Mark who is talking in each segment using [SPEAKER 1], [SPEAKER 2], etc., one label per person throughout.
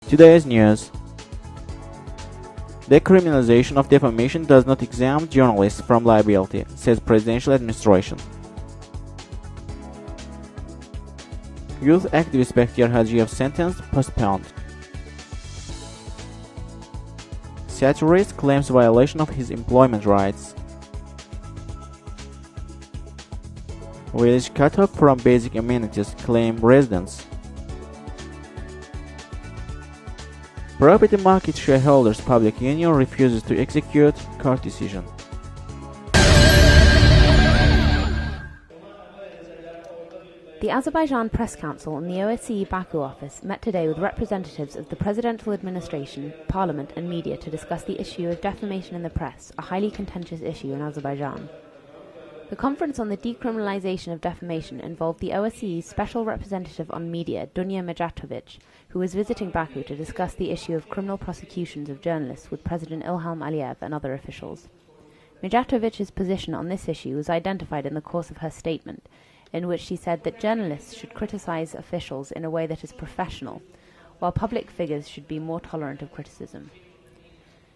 [SPEAKER 1] Today's news. Decriminalization of defamation does not exempt journalists from liability, says presidential administration. Youth activist Bekhtiyar Hajiyev's sentence postponed. Satirist claims violation of his employment rights. Village cut off from basic amenities, claim residents. Property Market Shareholders Public Union refuses to execute court decision.
[SPEAKER 2] The Azerbaijan Press Council and the OSCE Baku office met today with representatives of the presidential administration, parliament and media to discuss the issue of defamation in the press, a highly contentious issue in Azerbaijan. The conference on the decriminalization of defamation involved the OSCE's special representative on media, Dunya Mijatovic, who was visiting Baku to discuss the issue of criminal prosecutions of journalists with President Ilham Aliyev and other officials. Mijatovic's position on this issue was identified in the course of her statement, in which she said that journalists should criticize officials in a way that is professional, while public figures should be more tolerant of criticism.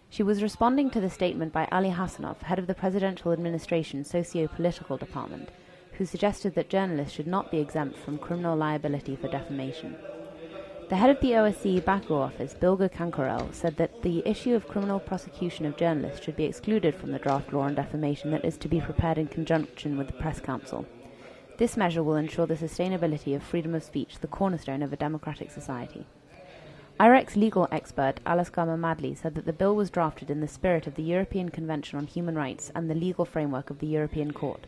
[SPEAKER 2] She was responding to the statement by Ali Hassanov, head of the Presidential Administration Socio-Political Department, who suggested that journalists should not be exempt from criminal liability for defamation. The head of the OSCE Baku office, Bilge Kankarel, said that the issue of criminal prosecution of journalists should be excluded from the draft law on defamation that is to be prepared in conjunction with the Press Council. This measure will ensure the sustainability of freedom of speech, the cornerstone of a democratic society. IREX legal expert Alaskar Mamadli said that the bill was drafted in the spirit of the European Convention on Human Rights and the legal framework of the European Court.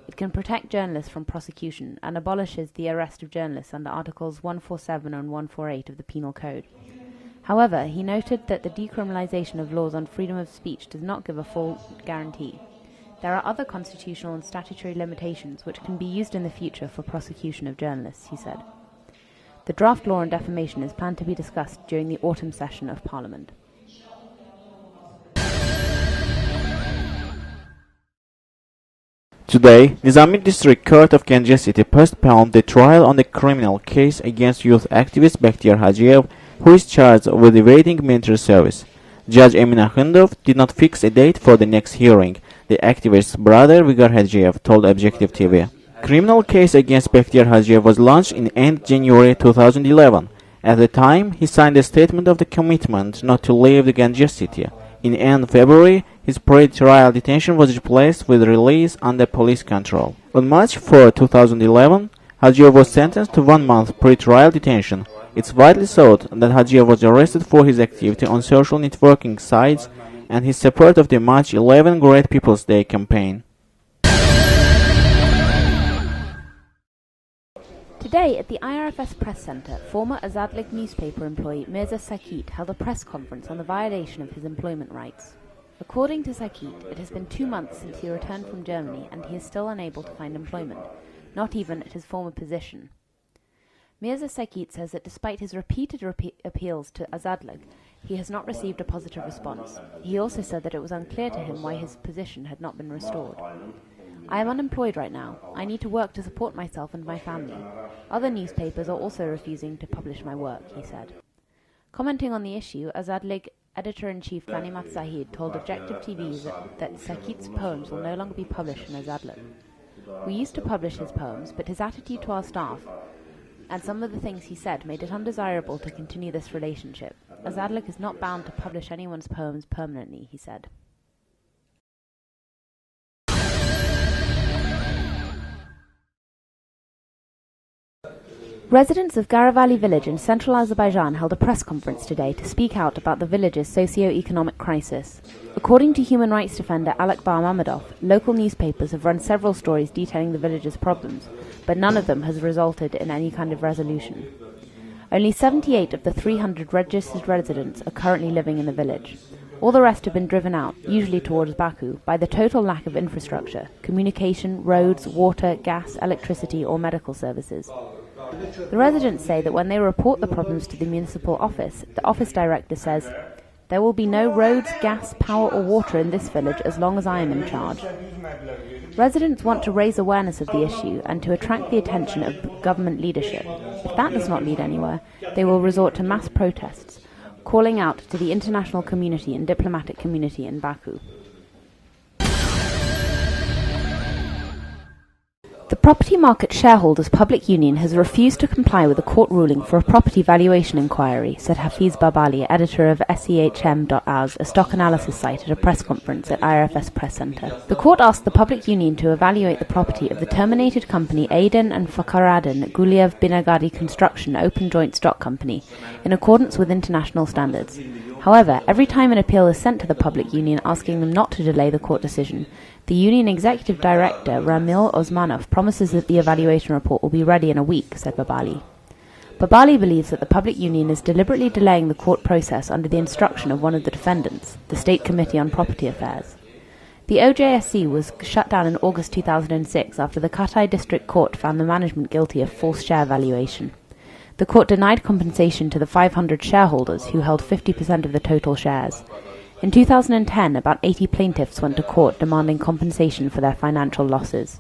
[SPEAKER 2] It can protect journalists from prosecution and abolishes the arrest of journalists under Articles 147 and 148 of the Penal Code. However, he noted that the decriminalization of laws on freedom of speech does not give a full guarantee. There are other constitutional and statutory limitations which can be used in the future for prosecution of journalists, he said. The draft law on defamation is planned to be discussed during the autumn session of Parliament.
[SPEAKER 1] Today, Nizami District Court of Ganja City postponed the trial on the criminal case against youth activist Bekhtiyar Hajiyev, who is charged with evading military service. Judge Emin Akhundov did not fix a date for the next hearing, the activist's brother Vigar Hajiyev told Objective TV. Criminal case against Bekhtiyar Hajiyev was launched in end January 2011. At the time, he signed a statement of the commitment not to leave the Ganja City. In end February, his pre-trial detention was replaced with release under police control. On March 4, 2011, Hajiyev was sentenced to 1 month pre-trial detention. It's widely thought that Hajiyev was arrested for his activity on social networking sites and his support of the March 11 Great People's Day campaign.
[SPEAKER 2] Today, at the IRFS Press Center, former Azadlik newspaper employee Mirza Sakit held a press conference on the violation of his employment rights. According to Sakit, it has been 2 months since he returned from Germany and he is still unable to find employment, not even at his former position. Mirza Sakit says that despite his repeated appeals to Azadlik, he has not received a positive response. He also said that it was unclear to him why his position had not been restored. I am unemployed right now. I need to work to support myself and my family. Other newspapers are also refusing to publish my work, he said. Commenting on the issue, Azadlik editor-in-chief Ganimat Zahid told Objective TV that Sakit's poems will no longer be published in Azadlik. We used to publish his poems, but his attitude to our staff and some of the things he said made it undesirable to continue this relationship. Azadlik is not bound to publish anyone's poems permanently, he said. Residents of Garavali village in central Azerbaijan held a press conference today to speak out about the village's socio-economic crisis. According to human rights defender Alakbar Mamedov, local newspapers have run several stories detailing the village's problems, but none of them has resulted in any kind of resolution. Only 78 of the 300 registered residents are currently living in the village. All the rest have been driven out, usually towards Baku, by the total lack of infrastructure, communication, roads, water, gas, electricity or medical services. The residents say that when they report the problems to the municipal office, the office director says, There will be no roads, gas, power or water in this village as long as I am in charge. Residents want to raise awareness of the issue and to attract the attention of government leadership. If that does not lead anywhere, they will resort to mass protests, calling out to the international community and diplomatic community in Baku. The Property Market Shareholders Public Union has refused to comply with a court ruling for a property valuation inquiry, said Hafiz Babali, editor of SEHM.az, a stock analysis site, at a press conference at IRFS Press Centre. The court asked the Public Union to evaluate the property of the terminated company Aydin and Fakhraddin Guliyev Binagadi Construction Open Joint Stock Company, in accordance with international standards. However, every time an appeal is sent to the Public Union asking them not to delay the court decision, the Union Executive Director, Ramil Osmanov, promises that the evaluation report will be ready in a week, said Babali. Babali believes that the Public Union is deliberately delaying the court process under the instruction of one of the defendants, the State Committee on Property Affairs. The OJSC was shut down in August 2006 after the Katai District Court found the management guilty of false share valuation. The court denied compensation to the 500 shareholders who held 50% of the total shares. In 2010, about 80 plaintiffs went to court demanding compensation for their financial losses.